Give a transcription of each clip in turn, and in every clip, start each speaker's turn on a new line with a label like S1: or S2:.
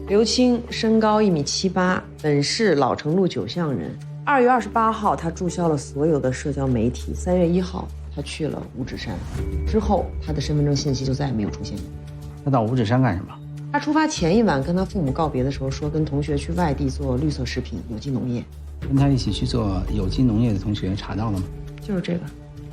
S1: 刘青身高1.78米，本是老城路9巷人。2月28号，他注销了所有的社交媒体。3月1号，他去了五指山，之后他的身份证信息就再也没有出现过。
S2: 他到五指山干什么？
S1: 他出发前一晚跟他父母告别的时候说，跟同学去外地做绿色食品、有机农业。
S2: 跟他一起去做有机农业的同学查到了吗？
S1: 就是这个，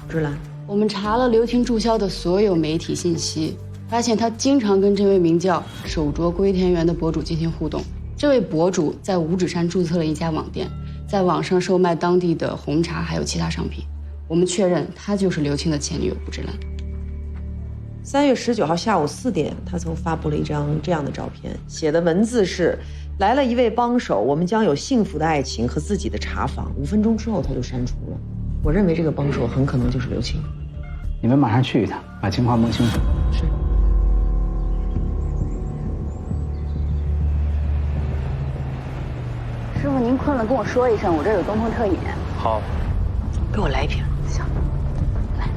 S1: 芝兰。
S3: 我们查了刘青注销的所有媒体信息，发现他经常跟这位名叫手镯归田园的博主进行互动。这位博主在五指山注册了一家网店，在网上售卖当地的红茶还有其他商品。我们确认他就是刘青的前女友卜志兰。
S1: 3月19号下午4点，他曾发布了一张这样的照片，写的文字是：来了一位帮手，我们将有幸福的爱情和自己的茶坊。5分钟之后他就删除了。我认为这个帮手很可能就是刘青。
S2: 你们马上去一趟，把情况摸清楚。
S1: 是。
S4: 师傅，您困了跟我说一声，我这有东风特饮。
S5: 好，
S1: 给我来一瓶。
S4: 行，来，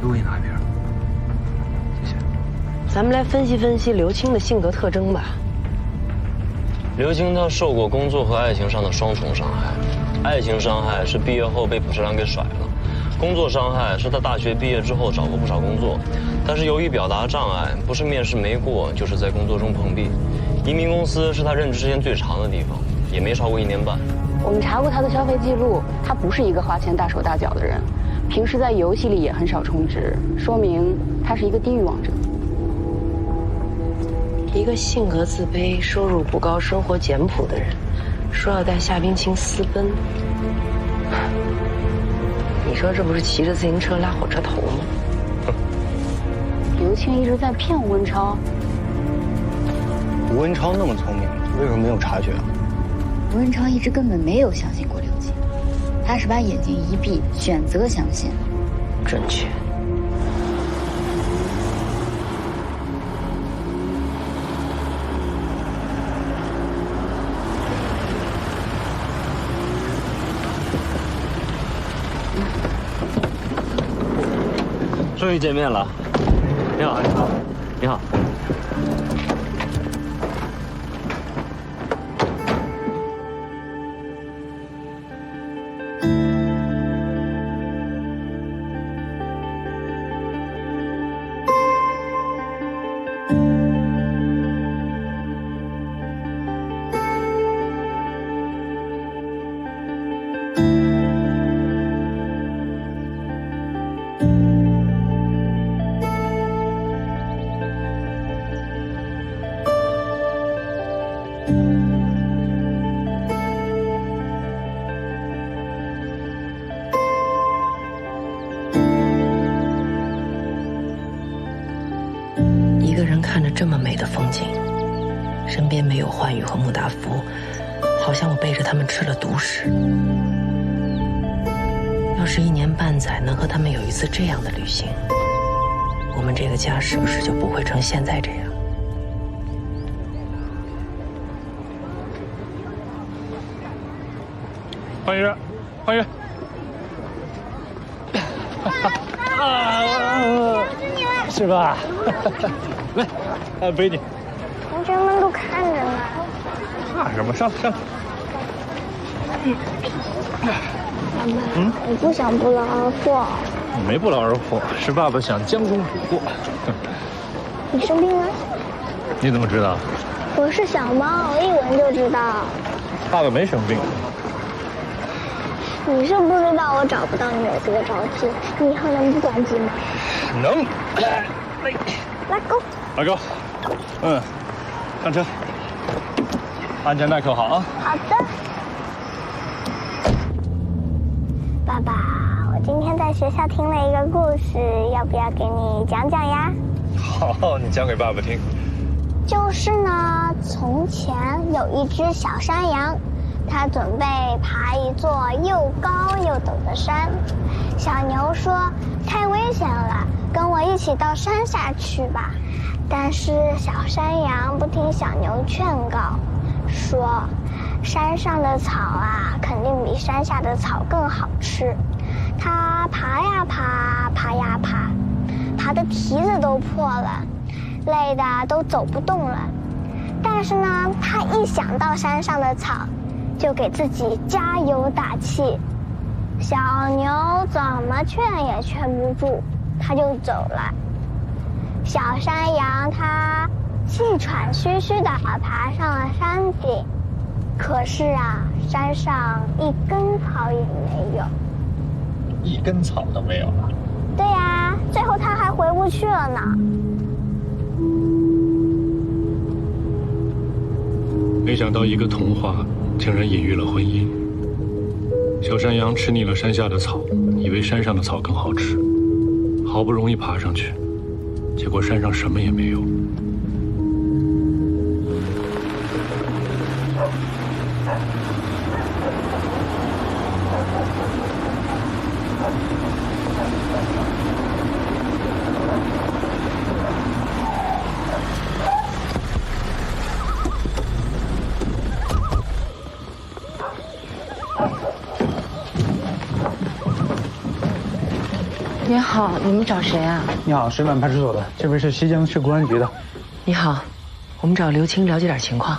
S5: 给我也拿一瓶。谢谢。
S6: 咱们来分析分析刘青的性格特征吧。
S7: 刘青他受过工作和爱情上的双重伤害，爱情伤害是毕业后被卜志兰给甩了，工作伤害是他大学毕业之后找过不少工作，但是由于表达障碍，不是面试没过，就是在工作中碰壁。移民公司是他任职时间最长的地方，也没超过1年半。
S4: 我们查过他的消费记录，他不是一个花钱大手大脚的人，平时在游戏里也很少充值，说明他是一个地狱王者。
S6: 一个性格自卑、收入不高、生活简朴的人，说要带夏冰清私奔，你说这不是骑着自行车拉火车头吗？
S4: 刘青一直在骗吴文超。
S5: 吴文超那么聪明，为什么没有察觉啊？
S4: 吴文超一直根本没有相信过刘青，他是把眼睛一闭，选择相信。
S6: 准确。
S7: 终于见面了，你好，你好，你好。
S6: 一个人看着这么美的风景，身边没有焕宇和穆大福，好像我背着他们吃了毒食。要是1年半载能和他们有一次这样的旅行，我们这个家是不是就不会成现在这样？
S5: 欢愉，欢愉。是吧？来，背你。
S8: 同学们都看着呢。
S5: 怕什么？上来，上来。
S8: 爸爸，我不想不劳而获。
S5: 你没不劳而获，是爸爸想将功补过。
S8: 你生病了？
S5: 你怎么知道？
S8: 我是小猫，我一闻就知道。
S5: 爸爸没生病。
S8: 你是不知道我找不到你有这个着急，你以后能不关机吗？
S5: 能。
S8: 来，Go。
S5: 来，Go。上车。安全带扣好啊。
S8: 好的。爸爸，我今天在学校听了一个故事，要不要给你讲讲呀？
S5: 好，你讲给爸爸听。
S8: 就是呢，从前有一只小山羊，它准备爬一座又高又陡的山。小牛说：“太危险了，跟我一起到山下去吧。”但是小山羊不听小牛劝告，说：“山上的草啊，肯定比山下的草更好吃。”它爬呀爬，爬呀爬，爬的蹄子都破了，累得都走不动了。但但是呢，他一想到山上的草，就给自己加油打气。小牛怎么劝也劝不住，他就走了。小山羊它气喘吁吁地爬上了山顶，可是啊，山上一根草也没有，
S5: 一根草都没有了。
S8: 对呀，最后他还回不去了呢。
S5: 没想到一个童话竟然隐喻了婚姻。小山羊吃腻了山下的草，以为山上的草更好吃，好不容易爬上去，结果山上什么也没有。
S3: 你好，你们找谁啊？
S2: 你好，水满派出所的，这边是西江市公安局的。
S6: 你好，我们找刘青了解点情况。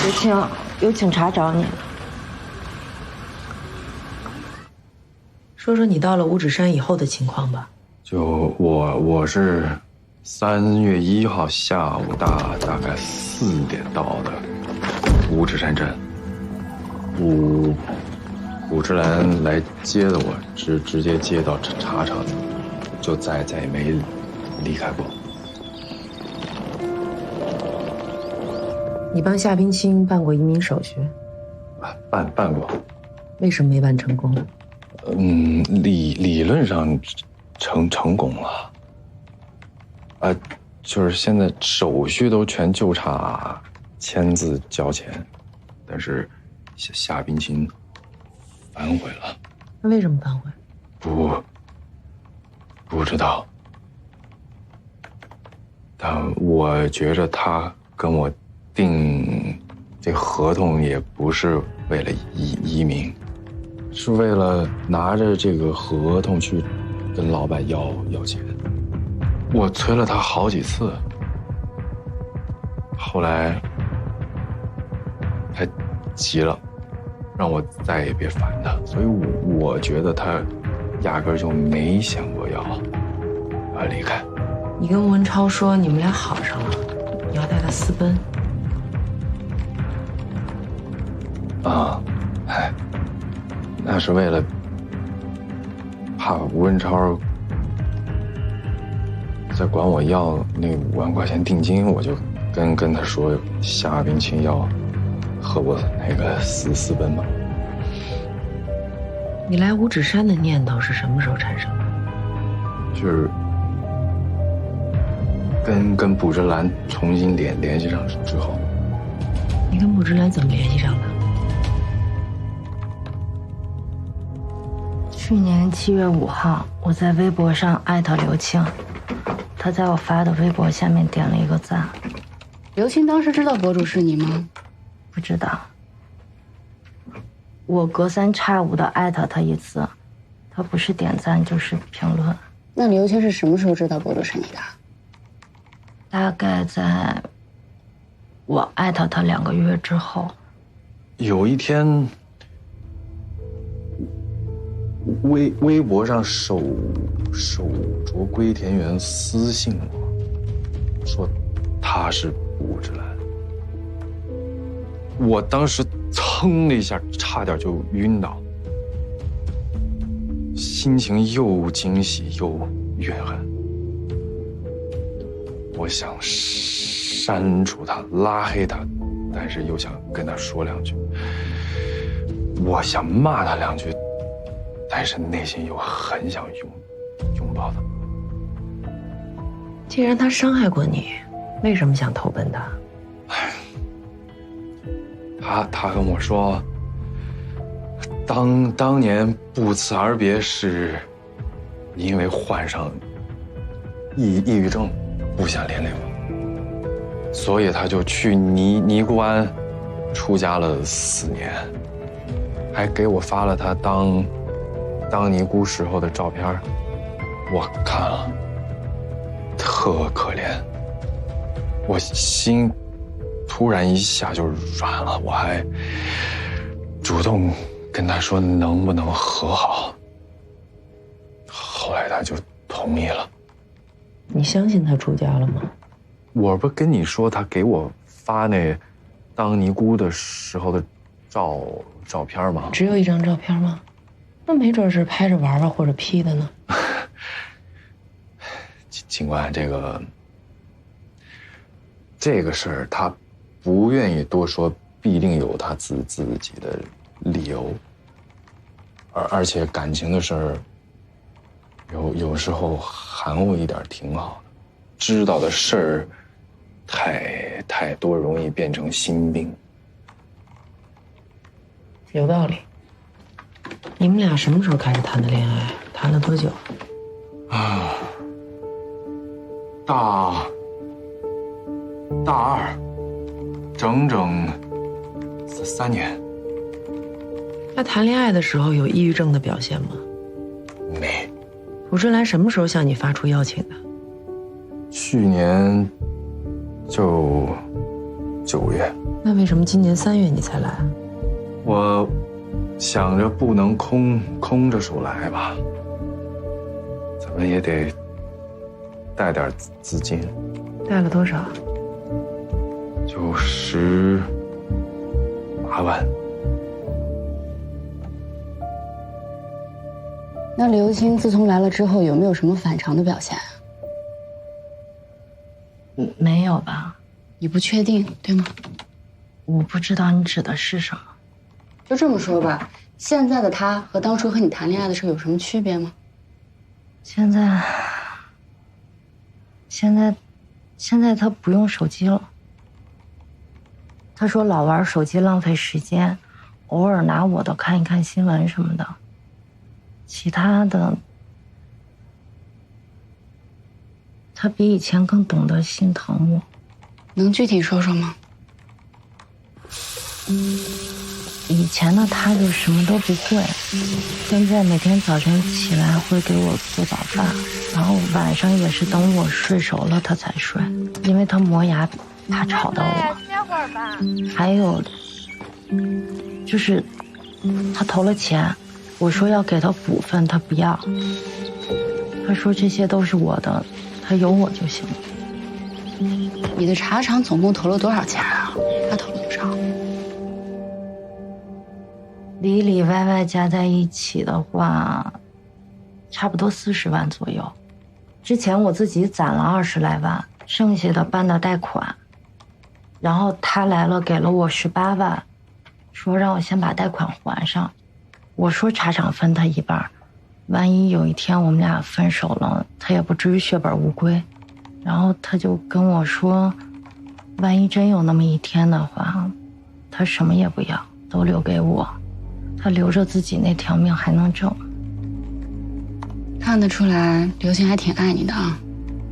S9: 刘青，有警察找你。
S6: 说说你到了五指山以后的情况吧。
S10: 就我是3月1号下午大概4点到的五指山镇，武志兰来接的我，直接接到茶厂，就再也没离开过。
S6: 你帮夏冰清办过移民手续？
S10: 办过。
S6: 为什么没办成功？
S10: 理论上成功了。就是现在手续都全就差签字交钱，但是夏冰清反悔了。
S6: 那为什么反悔？
S10: 不知道。但我觉着他跟我订这合同也不是为了移民，是为了拿着这个合同去跟老板要钱。我催了他好几次，后来他急了，让我再也别烦他，所以我觉得他压根就没想过要离开。
S6: 你跟文超说你们俩好上了，你要带他私奔。
S10: 那是为了怕吴文超再管我要那5万块钱定金，我就跟他说夏冰清要和我那个私奔嘛。
S6: 你来五指山的念头是什么时候产生的？
S10: 就是跟卜志兰重新联系上之后。
S6: 你跟卜志兰怎么联系上的？
S9: 去年7月5号，我在微博上艾特刘青，他在我发的微博下面点了一个赞。
S3: 刘青当时知道博主是你吗？
S9: 不知道。我隔3差5的艾特他一次，他不是点赞就是评论。
S3: 那刘青是什么时候知道博主是你的？
S9: 大概在我艾特他2个月之后。
S10: 有一天微博上手镯龟田园私信我，说他是卜志兰。我当时噌的一下，差点就晕倒，心情又惊喜又怨恨。我想删除他，拉黑他，但是又想跟他说2句。我想骂他2句。但是内心又很想拥抱他。
S6: 既然他伤害过你，为什么想投奔他？
S10: 他跟我说，当年不辞而别是因为患上抑郁症，不想连累我，所以他就去尼姑庵出家了4年。还给我发了他当尼姑时候的照片，我看了，特可怜，我心突然一下就软了，我还主动跟他说能不能和好，后来他就同意了。
S6: 你相信他出家了吗？
S10: 我不跟你说他给我发那当尼姑的时候的照片吗？
S6: 只有一张照片吗？那没准是拍着玩玩或者 P 的呢。
S10: 尽管这个事儿他不愿意多说，必定有他自己的理由。而且感情的事儿，有时候含糊一点挺好的。知道的事儿太多，容易变成心病。
S6: 有道理。你们俩什么时候开始谈的恋爱？谈了多久？
S10: 啊，大二，整3年。
S6: 他谈恋爱的时候有抑郁症的表现吗？
S10: 没。
S6: 蒲春兰什么时候向你发出邀请的？
S10: 去年就9月。
S6: 那为什么今年3月你才来？
S10: 我想着不能空着手来吧，咱们也得带点资金。
S6: 带了多少？
S10: 就18万。
S3: 那刘青自从来了之后，有没有什么反常的表现啊？
S9: 没有吧？
S3: 你不确定，对吗？
S9: 我不知道你指的是什么。
S3: 就这么说吧，现在的他和当初和你谈恋爱的时候有什么区别吗？
S9: 现在他不用手机了。他说老玩手机浪费时间，偶尔拿我的看一看新闻什么的。其他的，他比以前更懂得心疼我。
S3: 能具体说说吗？
S9: 以前的他就什么都不会，现在每天早晨起来会给我做早饭，然后晚上也是等我睡熟了他才睡，因为他磨牙怕吵到我。
S8: 歇会儿吧。
S9: 还有，就是他投了钱，我说要给他股份，他不要。他说这些都是我的，他有我就行。
S3: 你的茶厂总共投了多少钱啊？他投了多少？
S9: 里里外外加在一起的话，差不多40万左右。之前我自己攒了20来万，剩下的办的贷款。然后他来了，给了我18万，说让我先把贷款还上。我说茶厂分他一半，万一有一天我们俩分手了，他也不至于血本无归。然后他就跟我说，万一真有那么一天的话，他什么也不要，都留给我。他留着自己那条命还能挣。
S3: 看得出来，刘星还挺爱你的啊。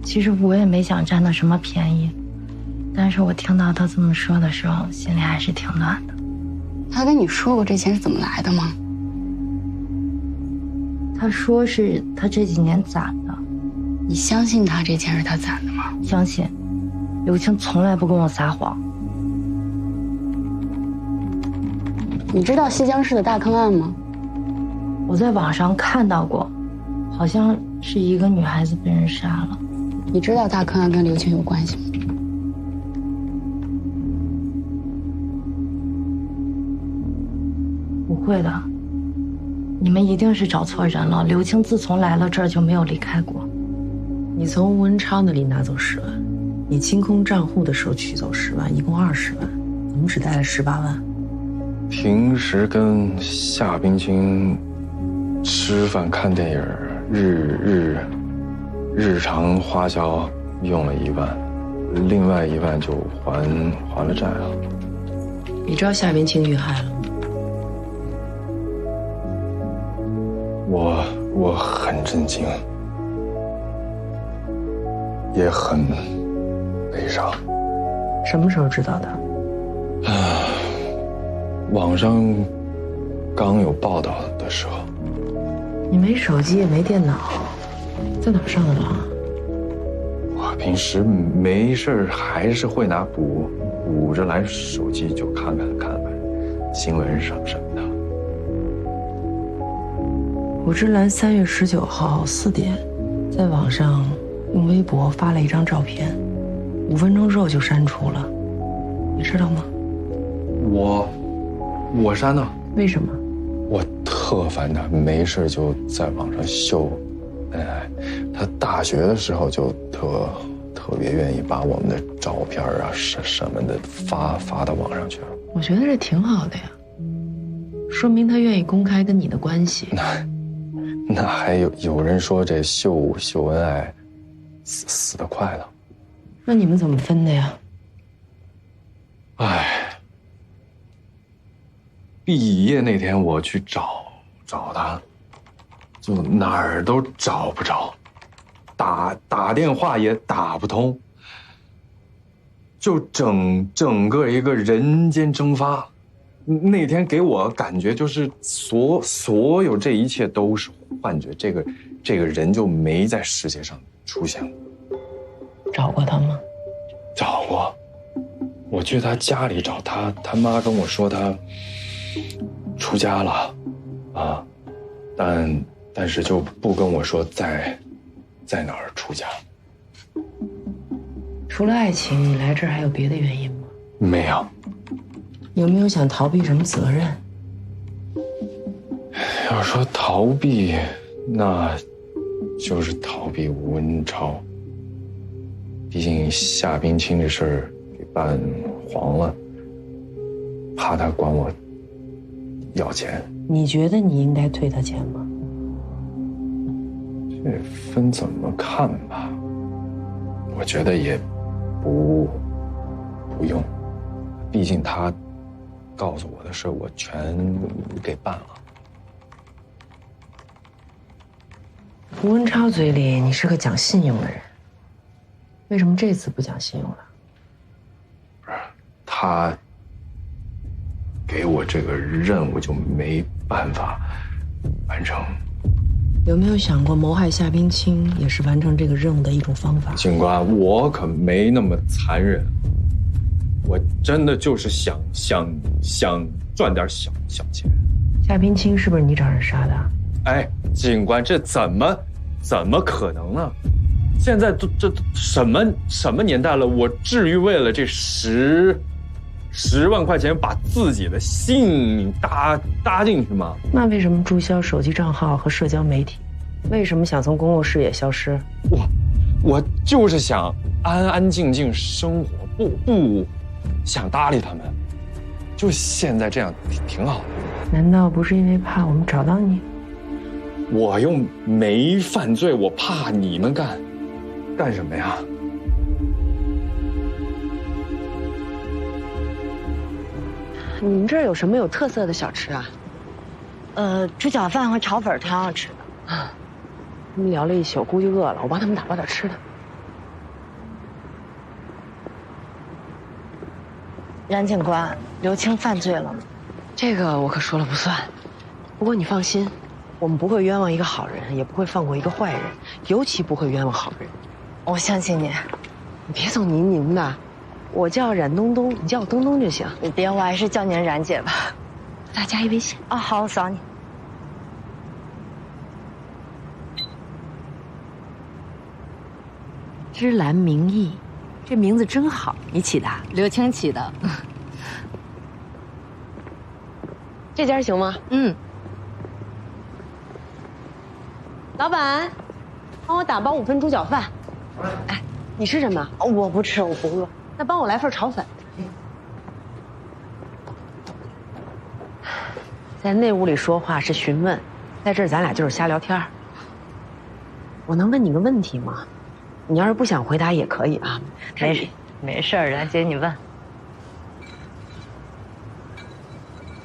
S9: 其实我也没想占他什么便宜，但是我听到他这么说的时候，心里还是挺暖的。
S3: 他跟你说过这钱是怎么来的吗？
S9: 他说是他这几年攒的。
S3: 你相信他这钱是他攒的吗？
S9: 相信。刘青从来不跟我撒谎。
S3: 你知道西江市的大坑案吗？
S9: 我在网上看到过，好像是一个女孩子被人杀了。
S3: 你知道大坑案跟刘青有关系吗？
S9: 不会的，你们一定是找错人了。刘青自从来了这儿就没有离开过。
S6: 你从吴文超那里拿走10万，你清空账户的时候取走10万，一共20万，怎么只带了18万？
S10: 平时跟夏冰清吃饭看电影，日常花销用了1万，另外1万就还了债了。
S6: 你知道夏冰清遇害了吗？
S10: 我很震惊，也很悲伤。
S6: 什么时候知道的？
S10: 网上刚有报道的时候。
S1: 你没手机也没电脑，在哪儿上的网？
S10: 我平时没事还是会拿补着来手机就看新闻什么的。
S1: 武之兰3月19号4点，在网上用微博发了一张照片，5分钟之后就删除了，你知道吗？
S10: 我删的。
S1: 为什么？
S10: 我特烦他，没事就在网上秀恩爱。他大学的时候就特别愿意把我们的照片啊什么的发到网上去了。
S1: 我觉得这挺好的呀，说明他愿意公开跟你的关系。
S10: 那还有人说这秀恩爱死得快了。
S1: 那你们怎么分的呀？
S10: 毕业那天我去找他，就哪儿都找不着，打电话也打不通，就整个一个人间蒸发。那天给我感觉就是所有这一切都是幻觉，这个人就没在世界上出现过。
S1: 找过他吗？
S10: 找过，我去他家里找他，他妈跟我说他出家了，啊，但是就不跟我说在哪儿出家。
S1: 除了爱情，你来这儿还有别的原因吗？
S10: 没有。
S1: 有没有想逃避什么责任？
S10: 要说逃避，那就是逃避吴文超。毕竟夏冰清这事儿给办黄了，怕他管我要钱。
S1: 你觉得你应该退他钱吗？
S10: 这分怎么看吧。我觉得也不用，毕竟他告诉我的事我全给办了。
S1: 吴文超嘴里你是个讲信用的人，为什么这次不讲信用了？
S10: 不是，他给我这个任务就没办法完成。
S1: 有没有想过谋害夏冰清也是完成这个任务的一种方法？
S10: 警官，我可没那么残忍，我真的就是想赚点小钱。
S1: 夏冰清是不是你找人杀的？
S10: 哎，警官，这怎么可能呢？现在这什么年代了，我至于为了这10万块钱把自己的性命搭进去吗？
S1: 那为什么注销手机账号和社交媒体？为什么想从公共视野消失？
S10: 我就是想安安静静生活，不想搭理他们，就现在这样挺好的。
S1: 难道不是因为怕我们找到你？
S10: 我又没犯罪，我怕你们干什么呀？
S1: 你们这儿有什么有特色的小吃啊？
S9: 猪脚饭和炒粉挺好吃的。
S1: 啊，他们聊了一宿，估计饿了，我帮他们打包点吃的。
S9: 冉警官，刘青犯罪了吗？
S1: 这个我可说了不算。不过你放心，我们不会冤枉一个好人，也不会放过一个坏人，尤其不会冤枉好人。
S9: 我相信你。
S1: 你别总您的，我叫冉东东，你叫我东东就行。
S9: 别，我还是叫您冉姐吧。
S1: 大加一微信
S9: 啊，好，我扫你。
S1: 芝兰明义，这名字真好，你起的？
S3: 刘青起的。
S1: 这家行吗？
S3: 嗯。
S1: 老板，帮我打包5份猪脚饭。哎，你吃什么？
S9: 我不吃，我不饿。
S1: 那帮我来份炒粉。在那屋里说话是询问，在这儿咱俩就是瞎聊天。我能问你个问题吗？你要是不想回答也可以啊。
S9: 没事儿，冉姐你问。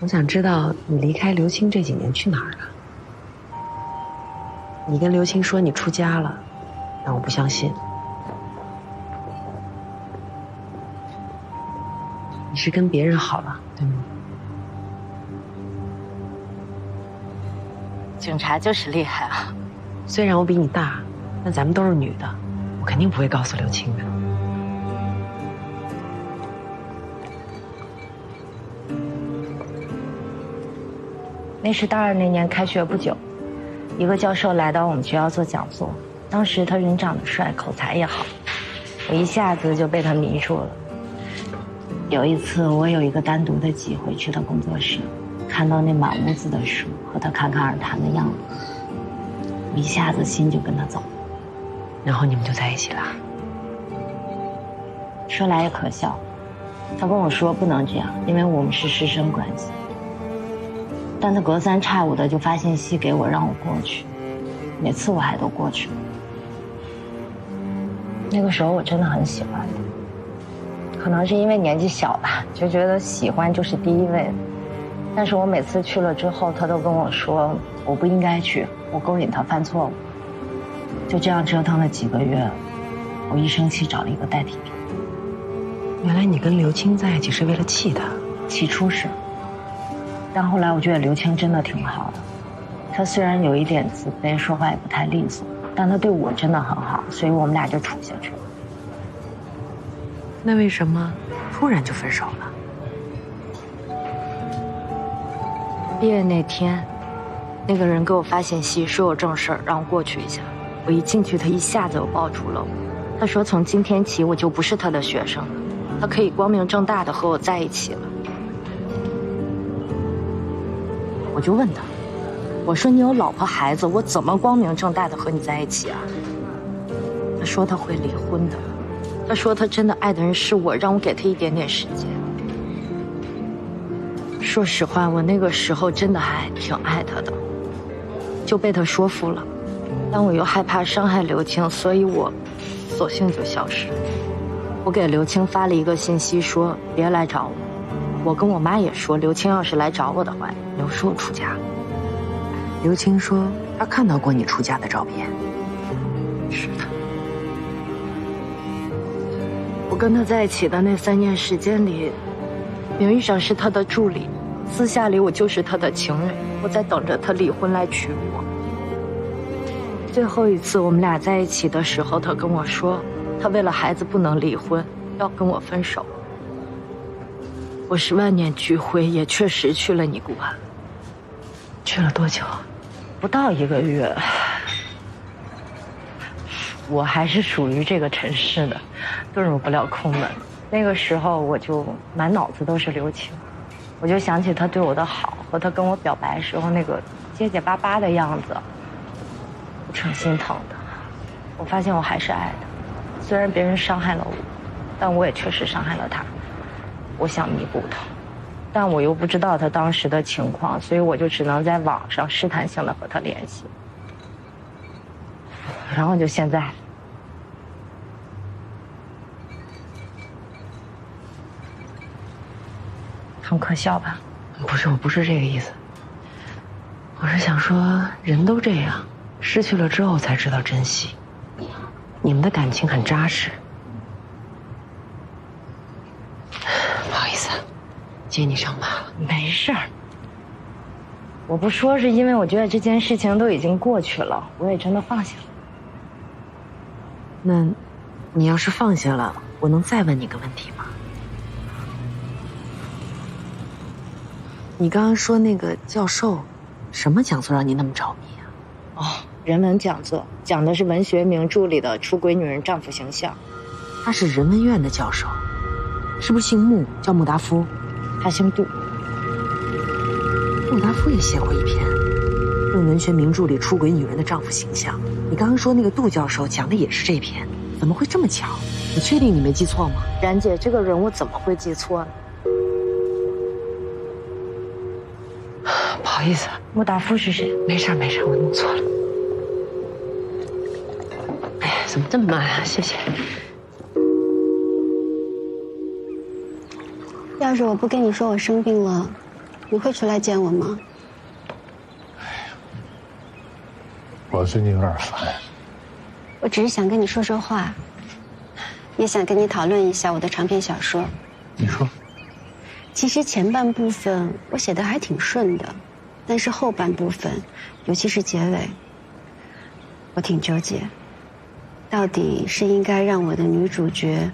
S1: 我想知道你离开刘青这几年去哪儿了。你跟刘青说你出家了，但我不相信。你是跟别人好了，对吗？
S9: 警察就是厉害啊。
S6: 虽然我比你大，但咱们都是女的，我肯定不会告诉刘青的。
S9: 那是大二那年开学不久，一个教授来到我们学校做讲座。当时他人长得帅，口才也好，我一下子就被他迷住了。有一次，我有一个单独的机会去他工作室，看到那满屋子的书和他侃侃而谈的样子，我一下子心就跟他走了。
S6: 然后你们就在一起了？
S9: 说来也可笑，他跟我说不能这样，因为我们是师生关系。但他隔三差五的就发信息给我，让我过去，每次我还都过去了。那个时候我真的很喜欢他，可能是因为年纪小吧，就觉得喜欢就是第一位的。但是我每次去了之后，他都跟我说我不应该去，我勾引他犯错误。就这样折腾了几个月，我一生气找了一个代替品。
S6: 原来你跟刘青在一起是为了气他？
S9: 起初是，但后来我觉得刘青真的挺好的。他虽然有一点自卑，说话也不太利索，但他对我真的很好，所以我们俩就处下去了。
S6: 那为什么突然就分手了？
S9: 毕业那天，那个人给我发信息说有正事儿，让我过去一下。我一进去，他一下子就抱住了我。他说从今天起我就不是他的学生了，他可以光明正大的和我在一起了。我就问他，我说你有老婆孩子，我怎么光明正大的和你在一起啊？他说他会离婚的，他说他真的爱的人是我，让我给他一点点时间。说实话，我那个时候真的还挺爱他的，就被他说服了。但我又害怕伤害刘青，所以我索性就消失。我给刘青发了一个信息说别来找我，我跟我妈也说刘青要是来找我的话，留说我出家。
S6: 刘青说他看到过你出家的照片。
S9: 是的，我跟他在一起的那3年时间里，名义上是他的助理，私下里我就是他的情人，我在等着他离婚来娶我。最后一次我们俩在一起的时候，他跟我说他为了孩子不能离婚，要跟我分手。我10万年俱灰，也确实去了尼姑庵。
S6: 去了多久？
S9: 不到1个月。我还是属于这个城市的，遁入不了空门。那个时候我就满脑子都是刘青，我就想起他对我的好和他跟我表白时候那个结结巴巴的样子，我挺心疼的。我发现我还是爱他，虽然别人伤害了我，但我也确实伤害了他。我想弥补他，但我又不知道他当时的情况，所以我就只能在网上试探性的和他联系。然后就现在，很可笑吧？
S6: 不是，我不是这个意思。我是想说，人都这样，失去了之后才知道珍惜。你们的感情很扎实。不好意思，接你上马了。
S9: 没事儿。我不说是因为我觉得这件事情都已经过去了，我也真的放下了。
S6: 那，你要是放下了，我能再问你个问题吗？你刚刚说那个教授，什么讲座让你那么着迷啊？
S9: 哦，人文讲座，讲的是文学名著里的出轨女人丈夫形象。
S6: 他是人文院的教授，是不是姓穆，叫穆达夫？
S9: 他姓杜。
S6: 穆达夫也写过一篇，论文学名著里出轨女人的丈夫形象。你刚刚说那个杜教授讲的也是这篇，怎么会这么巧？你确定你没记错吗？
S9: 然姐，这个人我怎么会记错呢？
S6: 不好意思，
S9: 穆达夫是谁？
S6: 没事没事，我弄错了。哎呀，怎么这么慢啊？谢谢。
S11: 要是我不跟你说我生病了，你会出来见我吗？
S12: 我最近有点烦。
S11: 我只是想跟你说说话，也想跟你讨论一下我的长篇小说。
S12: 你说。
S11: 其实前半部分我写的还挺顺的，但是后半部分，尤其是结尾，我挺纠结，到底是应该让我的女主角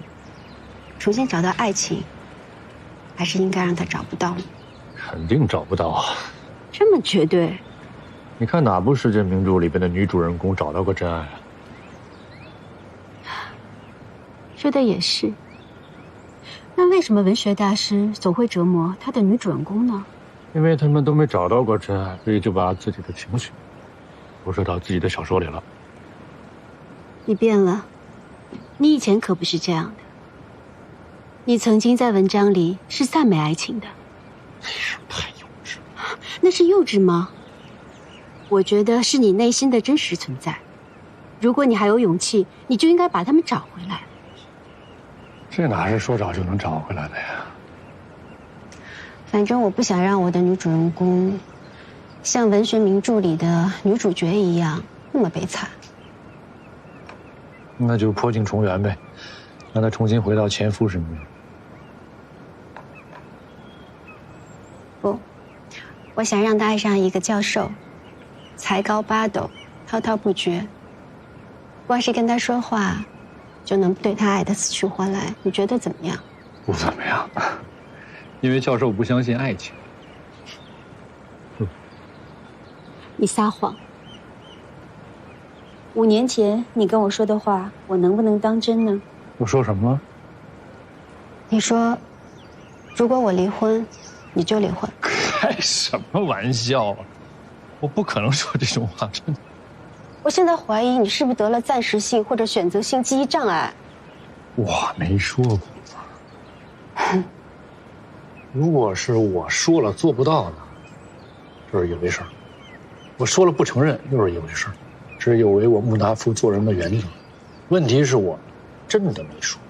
S11: 重新找到爱情，还是应该让她找不到呢？
S5: 肯定找不到啊！
S11: 这么绝对？
S5: 你看哪部世界名著里边的女主人公找到过真爱啊？
S4: 说的也是。那为什么文学大师总会折磨他的女主人公呢？
S5: 因为他们都没找到过真爱，所以就把自己的情绪投射到自己的小说里了。
S4: 你变了，你以前可不是这样的。你曾经在文章里是赞美爱情的。
S5: 太幼稚了。
S4: 那是幼稚吗？我觉得是你内心的真实存在。如果你还有勇气，你就应该把他们找回来。
S5: 这哪是说找就能找回来的呀？
S11: 反正我不想让我的女主人公像文学名著里的女主角一样那么悲惨。
S5: 那就破镜重圆呗，让她重新回到前夫身边。
S11: 不，我想让她爱上一个教授，才高八斗，滔滔不绝。光是跟他说话，就能对他爱得死去活来。你觉得怎么样？
S5: 不怎么样，因为教授不相信爱情。
S4: 你撒谎。5年前你跟我说的话，我能不能当真呢？
S5: 我说什么了？
S11: 你说，如果我离婚，你就离婚。
S5: 开什么玩笑啊！我不可能说这种话，真的。
S11: 我现在怀疑你是不是得了暂时性或者选择性记忆障碍。
S5: 我没说过。如果是我说了做不到呢，就是一回事儿；我说了不承认，又是一回事儿。这有违我穆达夫做人的原则。问题是我真的没说。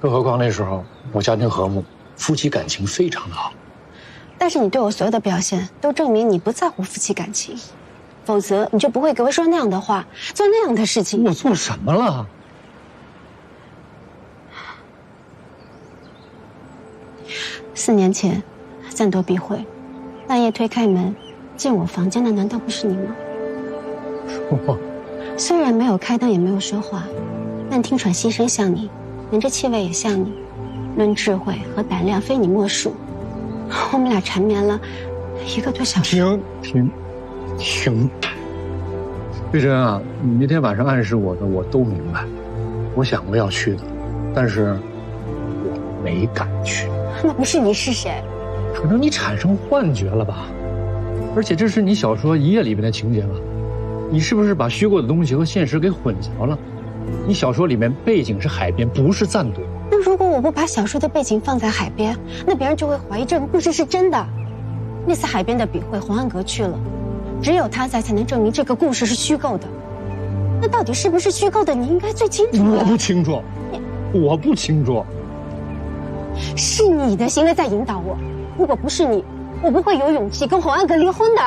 S5: 更何况那时候我家庭和睦，夫妻感情非常的好。
S11: 但是你对我所有的表现都证明你不在乎夫妻感情，否则你就不会给我说那样的话，做那样的事情。
S5: 我做什么了
S11: ？4年前，暂躲避讳，半夜推开门进我房间的难道不是你吗？虽然没有开灯也没有说话，但听喘息声像你，闻着气味也像你，论智慧和胆量非你莫属。我们俩缠绵了1个多小时。
S5: 停！玉珍啊，你那天晚上暗示我的我都明白，我想过要去的，但是我没敢去。
S11: 那不是你是谁？
S5: 可能你产生幻觉了吧？而且这是你小说《一夜》里面的情节吧？你是不是把虚构的东西和现实给混淆了？你小说里面背景是海边，不是暂躲。
S11: 那如果我不把小说的背景放在海边，那别人就会怀疑这个故事是真的。那次海边的笔会黄安阁去了，只有他在才能证明这个故事是虚构的。那到底是不是虚构的，你应该最清楚。
S5: 我不清楚，我不清楚。
S11: 是你的行为在引导我，如果不是你，我不会有勇气跟黄安阁离婚的。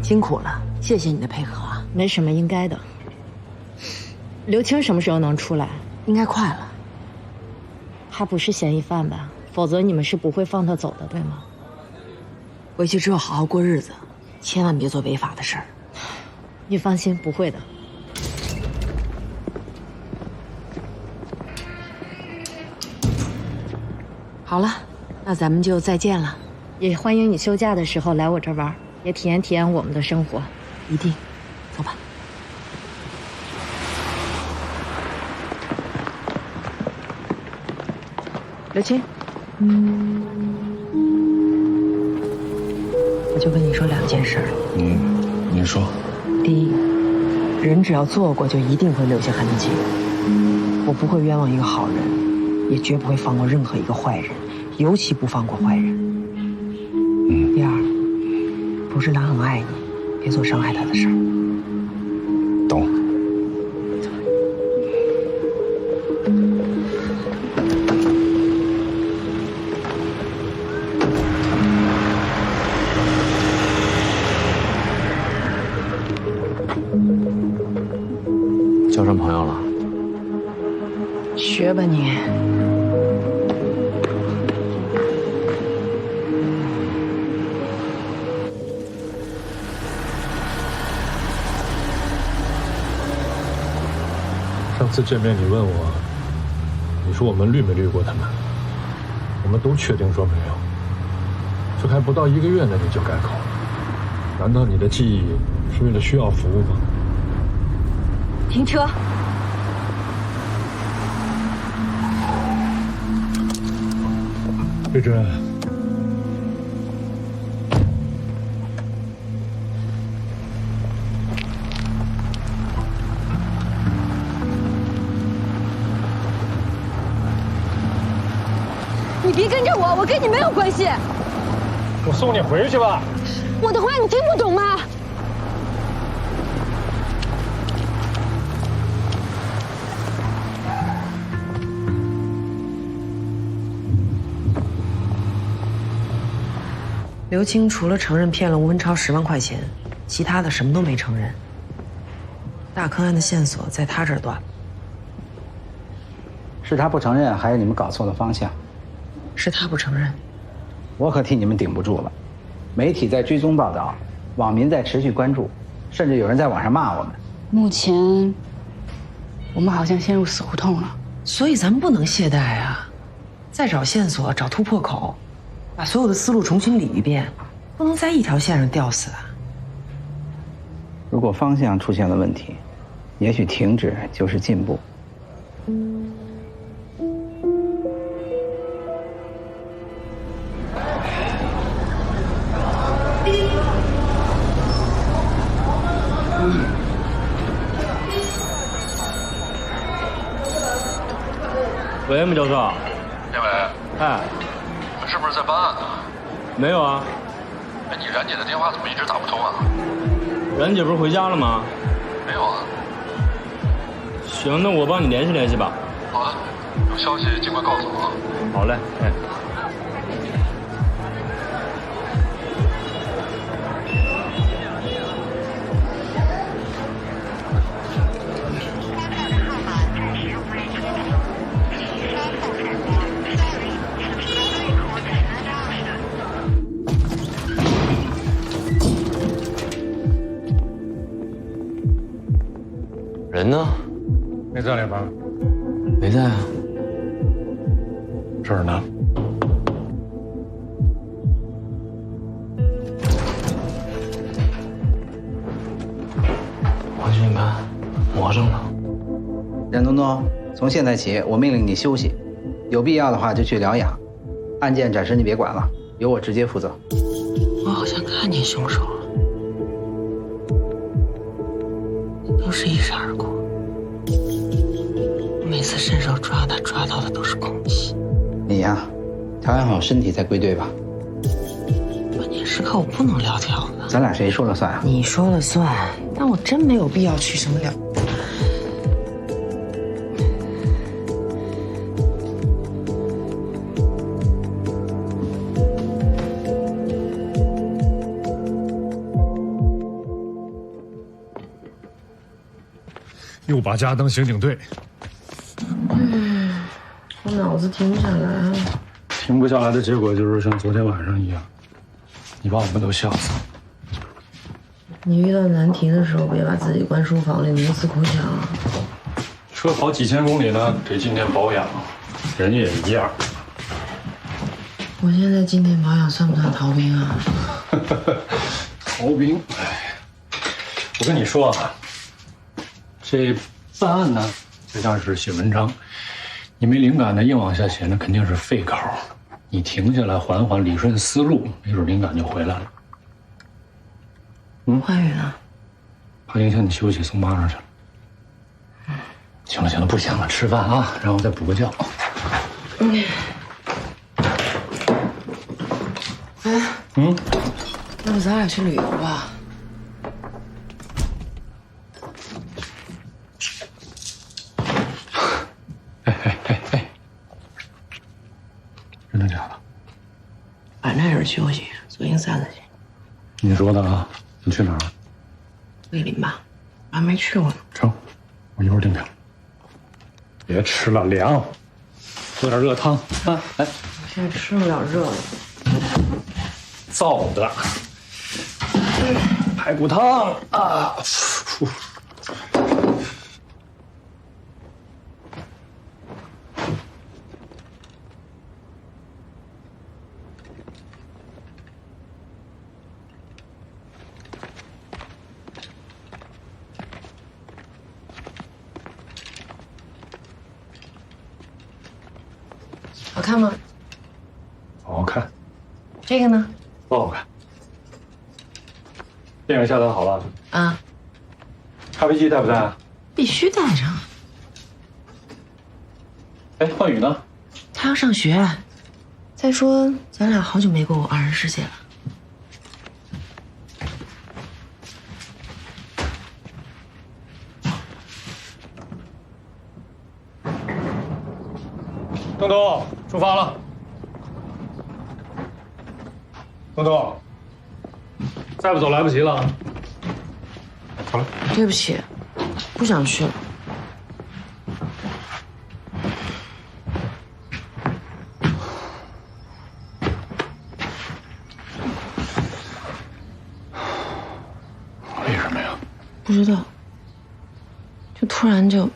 S6: 辛苦了，谢谢你的配合啊。
S9: 没什么，应该的。刘青什么时候能出来？
S6: 应该快了。
S9: 他不是嫌疑犯吧？否则你们是不会放他走的，对吗？
S6: 回去之后好好过日子，千万别做违法的事儿。
S9: 你放心，不会的。
S6: 好了，那咱们就再见了。
S9: 也欢迎你休假的时候来我这玩，也体验我们的生活。
S6: 一定，走吧。刘青，我就跟你说2件事。
S10: 您说。
S6: 第一，人只要做过，就一定会留下痕迹。我不会冤枉一个好人，也绝不会放过任何一个坏人，尤其不放过坏人。第二，不是他很爱你，别做伤害他的事儿。
S10: 懂。
S7: 上朋友了？
S9: 学吧你。
S5: 上次见面你问我，你说我们绿没绿过他们？我们都确定说没有。这还不到1个月呢，你就改口？难道你的记忆是为了需要服务吗？
S9: 停车！
S5: 瑞珍，
S9: 你别跟着我，我跟你没有关系。
S5: 我送你回去吧。
S9: 我的话你听不懂吗？
S1: 刘青除了承认骗了吴文超10万块钱，其他的什么都没承认。大坑案的线索在他这儿断了。
S2: 是他不承认，还是你们搞错了方向？
S1: 是他不承认。
S2: 我可替你们顶不住了。媒体在追踪报道，网民在持续关注，甚至有人在网上骂我们。
S3: 目前，我们好像陷入死胡同了。
S1: 所以咱们不能懈怠啊！再找线索，找突破口，把所有的思路重新理一遍，不能在一条线上吊死啊！
S2: 如果方向出现了问题，也许停止就是进步。
S7: 喂，穆教授。
S13: 叶伟。
S7: 哎，
S13: 你们是不是在办案呢？
S7: 没有啊。
S13: 哎，你冉姐的电话怎么一直打不通啊？
S7: 冉姐不是回家了吗？
S13: 没有啊。
S7: 行，那我帮你联系联系吧。
S13: 好的，有消息尽快告诉我啊。
S7: 好嘞，哎。人呢？
S5: 没在里边。
S7: 没在啊。
S5: 这儿呢。
S7: 王局，你看，魔怔了。
S2: 冉东东，从现在起，我命令你休息，有必要的话就去疗养。案件暂时你别管了，由我直接负责。
S1: 我好像看见凶手了，都是一闪而过。每次伸手抓他，抓到的都是空气。
S2: 你呀，调养好身体再归队吧。
S1: 关键时刻我不能撂挑子。
S2: 咱俩谁说了算啊？
S1: 你说了算，但我真没有必要去什么了。
S5: 又把家当刑警队。
S1: 我脑子停不下来。
S5: 停不下来的结果就是像昨天晚上一样，你把我们都笑死了。
S1: 你遇到难题的时候，别把自己关书房里冥思苦想。
S5: 车跑几千公里呢，得今天保养，人也一样。
S1: 我现在今天保养算不算逃兵啊？
S5: 逃兵，哎，我跟你说啊，这办案呢，就像是写文章，你没灵感的硬往下写，那肯定是废稿。你停下来，缓缓理顺思路，没准灵感就回来了。
S1: 欢宇呢？
S5: 怕影响你休息，送妈那儿去了。行了行了，不行了，吃饭啊，然后再补个觉。
S1: 要不咱俩去旅游吧？
S5: 真的假的？
S1: 反正也是休息，做硬散的去。
S5: 你说的啊？你去哪儿？
S1: 桂林吧，我还没去过呢。
S5: 成，我一会儿订饼。别吃了，凉。喝点热汤啊！来，
S1: 我现在吃不了热的。
S5: 燥的。排骨汤啊！
S1: 好看吗？
S5: 好看。
S1: 这个呢？
S5: 不好看。电影下单好了
S1: 啊。
S5: 咖啡机带不带啊？
S1: 必须带上。
S5: 哎，焕宇呢？
S1: 他要上学。再说，咱俩好久没过二人世界了。
S5: 东东，出发了。东东，再不走来不及了。走了。
S1: 对不起，不想去了。
S5: 为什么呀？
S1: 不知道，就突然就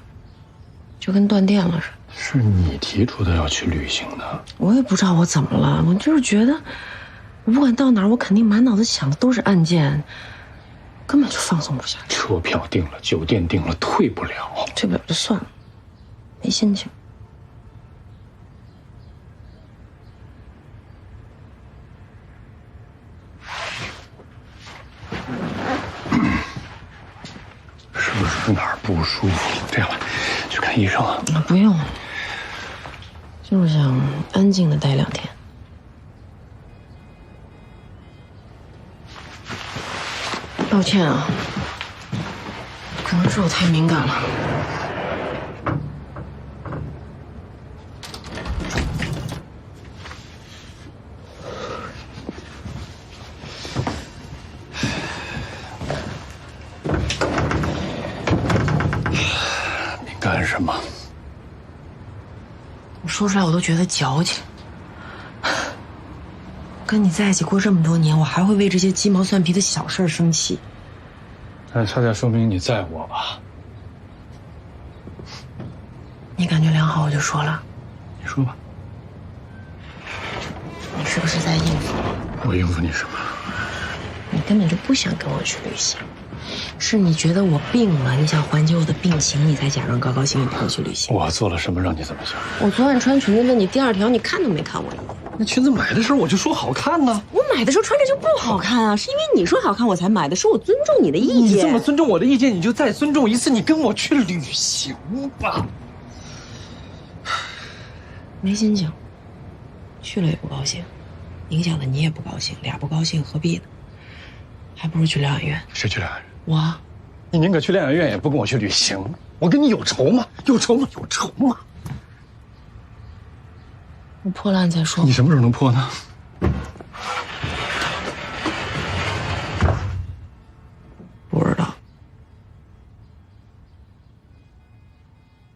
S1: 跟断电了似的。
S5: 是你提出的要去旅行的。
S1: 我也不知道我怎么了，我就是觉得，我不管到哪儿，我肯定满脑子想的都是案件，根本就放松不下去。
S5: 车票订了，酒店订了，退不了。
S1: 退不了就算了，没心情。
S5: 是不是哪儿不舒服？这样吧，去看医生啊。
S1: 不用。就是想安静的待2天。抱歉啊，可能是我太敏感了。
S5: 敏感什么？
S1: 我说出来我都觉得矫情。跟你在一起过这么多年，我还会为这些鸡毛蒜皮的小事生气。
S5: 但恰恰说明你在乎我吧？
S1: 你感觉良好，我就说了。
S5: 你说吧。
S1: 你是不是在应付我？
S5: 我应付你什么？
S1: 你根本就不想跟我去旅行，是你觉得我病了，你想缓解我的病情，你才假装高高兴兴陪我去旅行。
S5: 我做了什么让你这么想？
S1: 我昨晚穿裙子问你第2条，你看都没看我一眼。
S5: 那裙子买的时候我就说好看呢。
S1: 我买的时候穿着就不好看啊，是因为你说好看我才买的，是我尊重你的意见。
S5: 你这么尊重我的意见，你就再尊重一次，你跟我去旅行吧。
S1: 没心情，去了也不高兴，影响了你也不高兴，俩不高兴何必呢？还不如去疗养院。
S5: 谁去疗养院？
S1: 我。
S5: 你宁可去疗养院，也不跟我去旅行。我跟你有仇吗？有仇吗？有仇吗？
S1: 我破烂再说。
S5: 你什么时候能破呢？